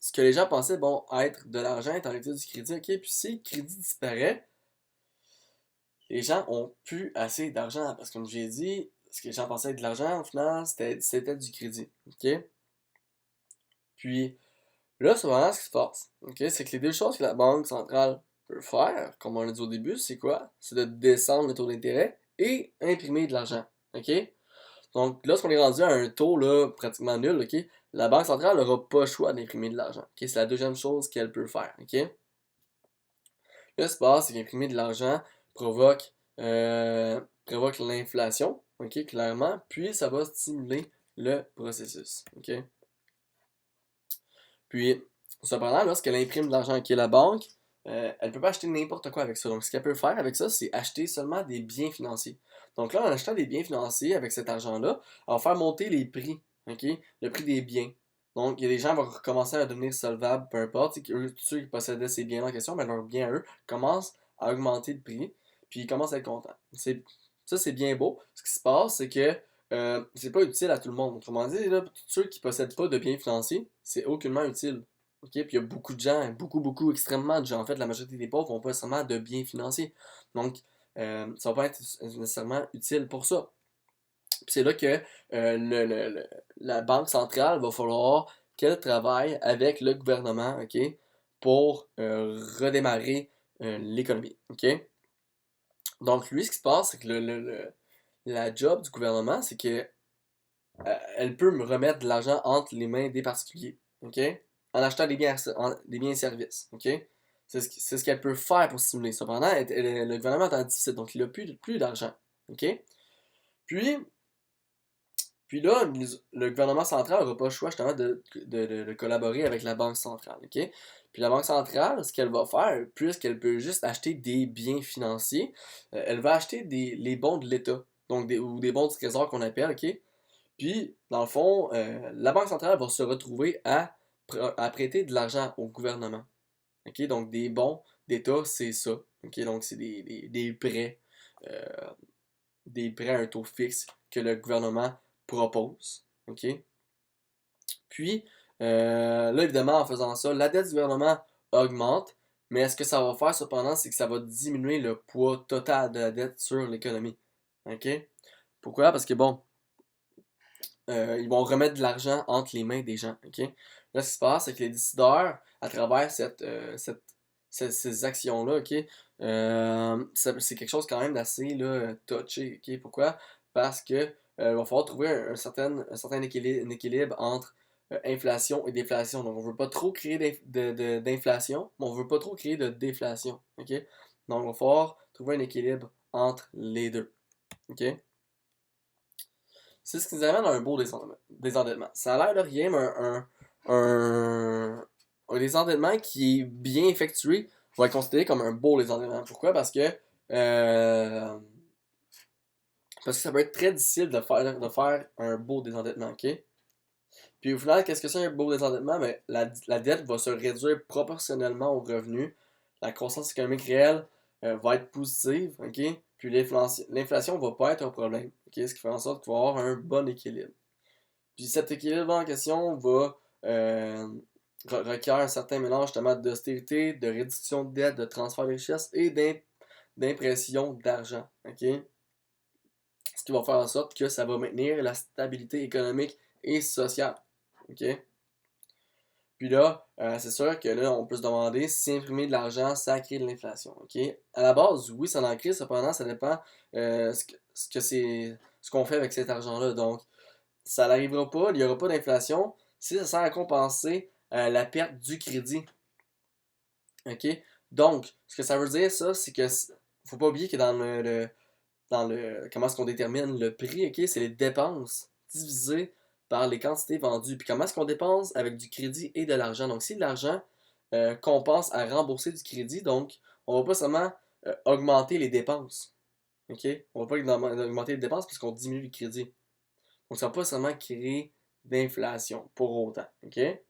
ce que les gens pensaient, bon, être de l'argent est en réalité du crédit, ok? Puis si le crédit disparaît, les gens ont plus assez d'argent. Parce que comme j'ai dit, ce que les gens pensaient être de l'argent, au final, c'était du crédit. OK? Puis là, c'est vraiment ce qui se passe. OK? C'est que les deux choses que la Banque centrale peut faire, comme on l'a dit au début, c'est quoi? C'est de descendre le taux d'intérêt et imprimer de l'argent. OK? Donc, lorsqu'on est rendu à un taux là, pratiquement nul, ok, la Banque centrale n'aura pas le choix d'imprimer de l'argent. Ok, c'est la deuxième chose qu'elle peut faire. Ok? Là, ce qui se passe, c'est qu'imprimer de l'argent provoque, provoque l'inflation, ok, clairement, puis ça va stimuler le processus. Ok? Puis, cependant, lorsqu'elle imprime de l'argent, qui est la banque, elle ne peut pas acheter n'importe quoi avec ça. Donc, ce qu'elle peut faire avec ça, c'est acheter seulement des biens financiers. Donc là, en achetant des biens financiers avec cet argent-là, elle va faire monter les prix, ok? Le prix des biens. Donc, il y a des gens qui vont commencer à devenir solvables, peu importe. Tous ceux qui possédaient ces biens en question, mais leurs biens, eux, commencent à augmenter de prix, puis ils commencent à être contents. Ça, c'est bien beau. Ce qui se passe, c'est que c'est pas utile à tout le monde. Autrement dit, là, tous ceux qui possèdent pas de biens financiers, c'est aucunement utile. Ok? Puis il y a beaucoup de gens, beaucoup, extrêmement de gens. En fait, la majorité des pauvres n'ont pas nécessairement de biens financiers. Donc, ça va pas être nécessairement utile pour ça. Puis c'est là que la Banque centrale va falloir qu'elle travaille avec le gouvernement, ok, pour redémarrer l'économie. Ok? Donc, lui, ce qui se passe, c'est que la job du gouvernement, c'est que elle peut me remettre de l'argent entre les mains des particuliers, ok? En achetant des biens et services, ok? C'est ce qu'elle peut faire pour stimuler. Cependant, le gouvernement est en déficit, donc il n'a plus d'argent, ok? Puis, puis là, le gouvernement central n'aura pas le choix justement de collaborer avec la Banque centrale, ok? Puis la Banque centrale, ce qu'elle va faire, puisqu'elle peut juste acheter des biens financiers, elle va acheter les bons de l'État, donc ou des bons du trésor qu'on appelle, ok? Puis, dans le fond, la Banque centrale va se retrouver à prêter de l'argent au gouvernement. OK? Donc, des bons d'État, c'est ça. OK? Donc, c'est euh, des prêts à un taux fixe que le gouvernement propose. OK? Puis, là, évidemment, en faisant ça, la dette du gouvernement augmente, mais ce que ça va faire, cependant, c'est que ça va diminuer le poids total de la dette sur l'économie. OK? Pourquoi? Parce que, bon, ils vont remettre de l'argent entre les mains des gens. Ok? Là, ce qui se passe, c'est que les décideurs, à travers ces actions-là, ok, c'est quelque chose quand même d'assez là, touché. Ok? Pourquoi? Parce que il va falloir trouver un certain équilibre entre inflation et déflation. Donc, on veut pas trop créer d'inflation, mais on veut pas trop créer de déflation. Ok? Donc, il va falloir trouver un équilibre entre les deux. Ok? C'est ce qui nous amène à un beau désendettement. Ça a l'air de rien, mais un désendettement qui est bien effectué va être considéré comme un beau désendettement. Pourquoi? Euh, parce que ça peut être très difficile de faire un beau désendettement, ok? Puis au final, qu'est-ce que c'est un beau désendettement? Ben, la dette va se réduire proportionnellement aux revenus. La croissance économique réelle va être positive, ok? Puis l'inflation va pas être un problème, ok? Ce qui fait en sorte qu'il va y avoir un bon équilibre. Puis cet équilibre en question va requiert un certain mélange justement d'austérité, de réduction de dette, de transfert de richesse et d'impression d'argent, ok? Ce qui va faire en sorte que ça va maintenir la stabilité économique et sociale, ok? Puis là, c'est sûr que là, on peut se demander si imprimer de l'argent, ça crée de l'inflation. OK? À la base, oui, ça en crée, cependant, ça dépend ce qu'on fait avec cet argent-là. Donc, ça n'arrivera pas, il n'y aura pas d'inflation si ça sert à compenser la perte du crédit. OK? Donc, ce que ça veut dire, ça, c'est que faut pas oublier que dans le comment est-ce qu'on détermine le prix, ok, c'est les dépenses divisées par les quantités vendues. Puis comment est-ce qu'on dépense avec du crédit et de l'argent. Donc si l'argent compense à rembourser du crédit, donc on va pas seulement augmenter les dépenses. Ok? On va pas augmenter les dépenses parce qu'on diminue le crédit. Donc ça va pas seulement créer d'inflation pour autant. Ok? Puis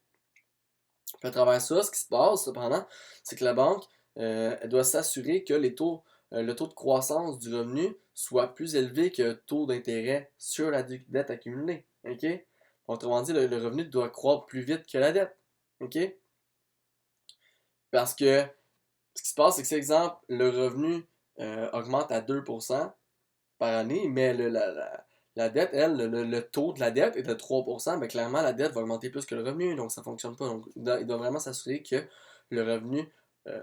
à travers ça, ce qui se passe cependant, c'est que la banque elle doit s'assurer que le taux de croissance du revenu soit plus élevé que le taux d'intérêt sur la dette accumulée. OK? Autrement dit, le revenu doit croître plus vite que la dette. OK? Parce que ce qui se passe, c'est que, par exemple, le revenu augmente à 2% par année, mais la dette, elle, le taux de la dette est de 3%, mais clairement, la dette va augmenter plus que le revenu, donc ça ne fonctionne pas. Donc, il doit vraiment s'assurer que le revenu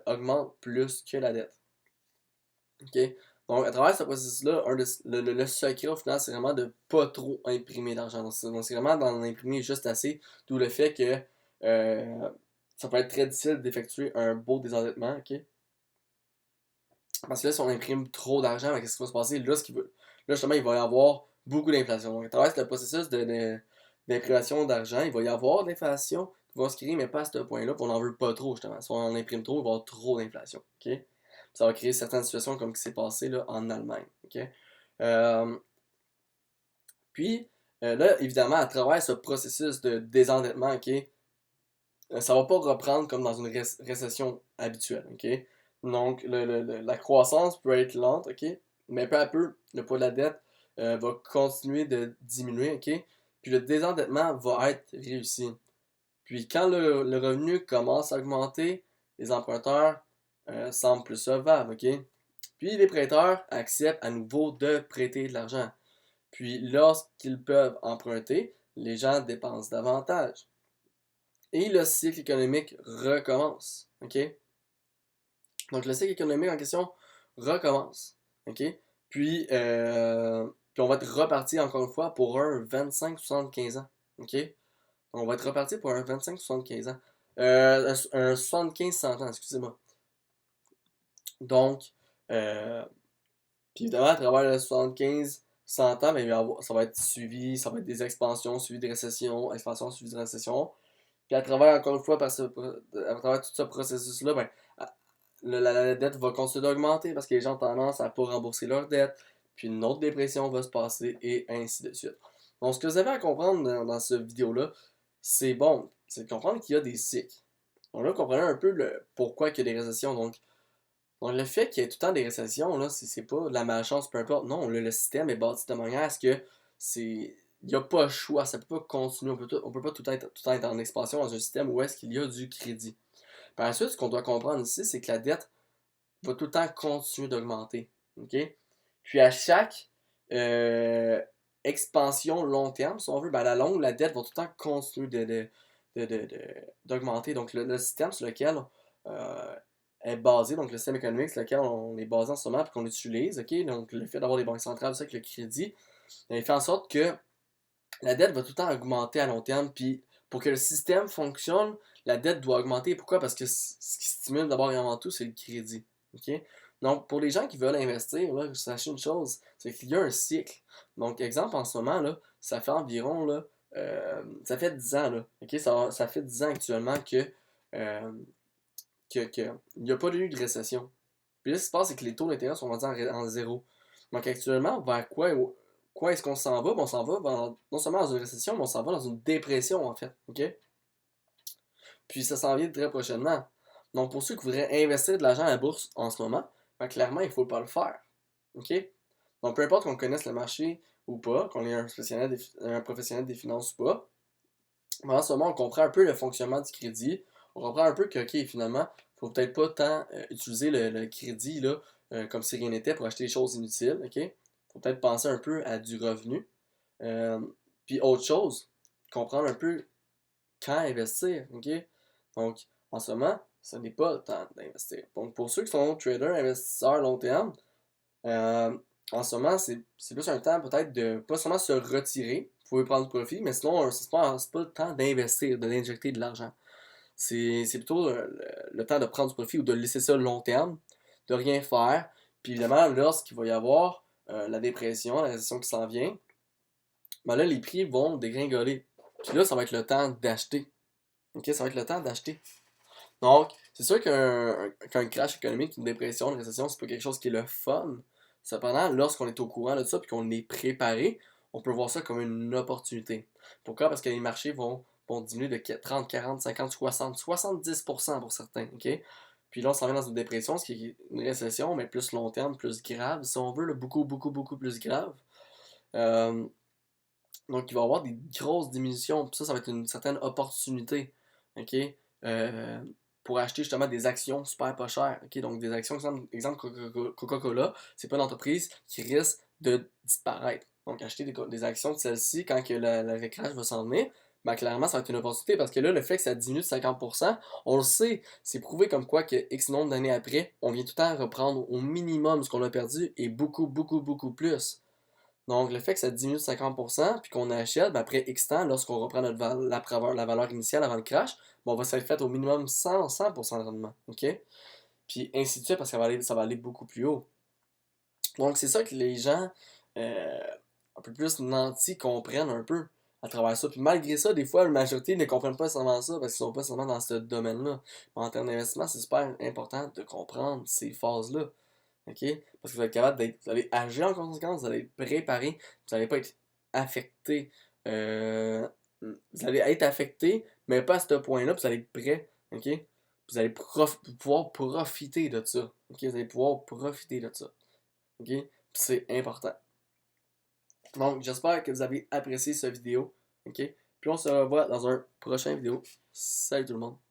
augmente plus que la dette. OK? Donc, à travers ce processus-là, le secret au final, c'est vraiment de pas trop imprimer d'argent. Donc, c'est vraiment d'en imprimer juste assez, d'où le fait que euh, ça peut être très difficile d'effectuer un beau désendettement, ok? Parce que là, si on imprime trop d'argent, ben, qu'est-ce qui va se passer? Là, là, justement, il va y avoir beaucoup d'inflation. Donc, à travers le processus d'imprimation d'argent, il va y avoir de l'inflation qui va se créer, mais pas à ce point-là, puis on n'en veut pas trop, justement. Si on en imprime trop, il va y avoir trop d'inflation. Ok? Ça va créer certaines situations comme ce qui s'est passé là, en Allemagne. Ok? Euh, puis, là, évidemment, à travers ce processus de désendettement, ok, ça va pas reprendre comme dans une récession habituelle, ok? Donc, la croissance peut être lente, ok? Mais peu à peu, le poids de la dette va continuer de diminuer, ok? Puis le désendettement va être réussi. Puis quand le revenu commence à augmenter, les emprunteurs semblent plus solvables, ok? Puis les prêteurs acceptent à nouveau de prêter de l'argent. Puis lorsqu'ils peuvent emprunter, les gens dépensent davantage. Et le cycle économique recommence. OK? Donc le cycle économique en question recommence. OK? Puis, puis on va être reparti encore une fois pour un 25-75 ans. OK? On va être reparti pour un 25-75 ans. Un 75-100 ans, excusez-moi. Donc, puis évidemment, à travers le 75, 100 ans, ben, ça va être suivi, ça va être des expansions, suivi des récessions, expansions, suivi des récessions. Puis à travers, encore une fois, à travers tout ce processus-là, ben, la dette va continuer d'augmenter parce que les gens ont tendance à ne pas rembourser leur dette. Puis une autre dépression va se passer et ainsi de suite. Donc ce que vous avez à comprendre dans cette vidéo-là, c'est bon, c'est de comprendre qu'il y a des cycles. Donc là, comprenez un peu le pourquoi il y a des récessions. Donc le fait qu'il y ait tout le temps des récessions, là, c'est pas de la malchance, peu importe. Non, le système est bâti de manière à ce que c'est. Il n'y a pas le choix, ça peut pas continuer. On peut pas tout le temps être en expansion dans un système où est-ce qu'il y a du crédit. Par la suite, ce qu'on doit comprendre ici, c'est que la dette va tout le temps continuer d'augmenter. OK? Puis à chaque euh, expansion long terme, si on veut, ben à la longue, la dette va tout le temps continuer d'augmenter. Donc le système sur lequel euh, est basé, donc le système économique sur lequel on est basé en ce moment et qu'on utilise, OK? Donc le fait d'avoir des banques centrales, ça, avec le crédit, il fait en sorte que la dette va tout le temps augmenter à long terme. Puis pour que le système fonctionne, la dette doit augmenter. Pourquoi? Parce que ce qui stimule d'abord et avant tout, c'est le crédit. OK? Donc, pour les gens qui veulent investir, là, sachez une chose, c'est qu'il y a un cycle. Donc, exemple, en ce moment, là, ça fait environ, là, ça fait 10 ans, là, OK? Ça fait 10 ans actuellement euh, il n'y a pas eu de récession. Puis là, ce qui se passe, c'est que les taux d'intérêt sont rendus en zéro. Donc actuellement, vers quoi est-ce qu'on s'en va? On s'en va non seulement dans une récession, mais on s'en va dans une dépression, en fait. OK? Puis ça s'en vient très prochainement. Donc pour ceux qui voudraient investir de l'argent à la bourse en ce moment, ben, clairement, il ne faut pas le faire. OK? Donc peu importe qu'on connaisse le marché ou pas, qu'on ait un professionnel des finances ou pas, en ce moment, on comprend un peu le fonctionnement du crédit. On comprend un peu que, OK, finalement, il faut peut-être pas tant utiliser le crédit là, comme si rien n'était pour acheter des choses inutiles. OK? Faut peut-être penser un peu à du revenu. Euh, Puis autre chose, comprendre un peu quand investir. OK? Donc, en ce moment, ce n'est pas le temps d'investir. Donc, pour ceux qui sont traders, investisseurs long terme, euh, en ce moment, c'est plus un temps peut-être de pas seulement se retirer, vous pouvez prendre profit, mais sinon, c'est pas le temps d'investir, d'injecter de l'argent. C'est plutôt le temps de prendre du profit ou de laisser ça long terme, de rien faire. Puis évidemment, lorsqu'il va y avoir la dépression, la récession qui s'en vient, ben là, les prix vont dégringoler. Puis là, ça va être le temps d'acheter. Ok, ça va être le temps d'acheter. Donc, c'est sûr qu'un crash économique, une dépression, une récession, c'est pas quelque chose qui est le fun. Cependant, lorsqu'on est au courant de ça et qu'on est préparé, on peut voir ça comme une opportunité. Pourquoi? Parce que les marchés vont diminuer de 30, 40, 50, 60, 70% pour certains. OK? Puis là, on s'en vient dans une dépression, ce qui est une récession, mais plus long terme, plus grave, si on veut, là, beaucoup, beaucoup, beaucoup plus grave. Euh, donc, il va y avoir des grosses diminutions. Puis ça va être une certaine opportunité. OK? Euh, pour acheter justement des actions super pas chères. OK? Donc, des actions, exemple Coca-Cola, c'est pas une entreprise qui risque de disparaître. Donc, acheter des actions de celle-ci quand que le crash va s'en venir, ben clairement, ça va être une opportunité parce que là, le fait que ça diminue de 50%, on le sait, c'est prouvé comme quoi que X nombre d'années après, on vient tout le temps reprendre au minimum ce qu'on a perdu et beaucoup, beaucoup, beaucoup plus. Donc, le fait que ça diminue de 50%, puis qu'on achète, ben après X temps, lorsqu'on reprend la valeur initiale avant le crash, ben on va s'être fait au minimum 100% de rendement. OK? Puis ainsi de suite, parce que ça va aller beaucoup plus haut. Donc, c'est ça que les gens euh, un peu plus nantis comprennent un peu à travers ça. Puis malgré ça, des fois, la majorité ne comprennent pas seulement ça parce qu'ils sont pas seulement dans ce domaine-là. Mais en termes d'investissement, c'est super important de comprendre ces phases-là. OK? Parce que vous êtes capable d'être. Vous allez agir en conséquence, vous allez être préparé, vous n'allez pas être affecté. Vous allez être affecté, mais pas à ce point-là, puis vous allez être prêt. OK? Vous allez pouvoir profiter de ça. OK? Vous allez pouvoir profiter de ça. OK? Puis c'est important. Donc, j'espère que vous avez apprécié cette vidéo. OK? Puis on se revoit dans un prochain vidéo. Salut tout le monde.